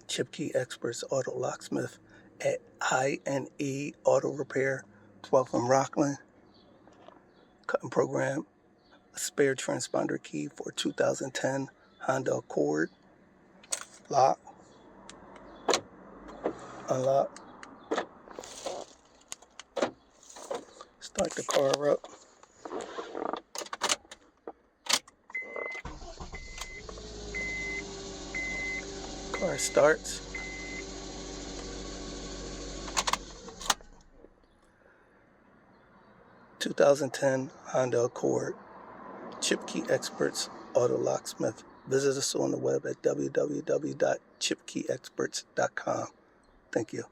ChipKey Experts Auto Locksmith at I&E Auto Repair, 12th and Rockland. Cut and program a spare transponder key for 2010 Honda Accord. Lock, unlock, start the car up. Car starts. (2010) Honda Accord. ChipKey Experts Auto Locksmith. Visit us on the web at www.chipkeyexperts.com. Thank you.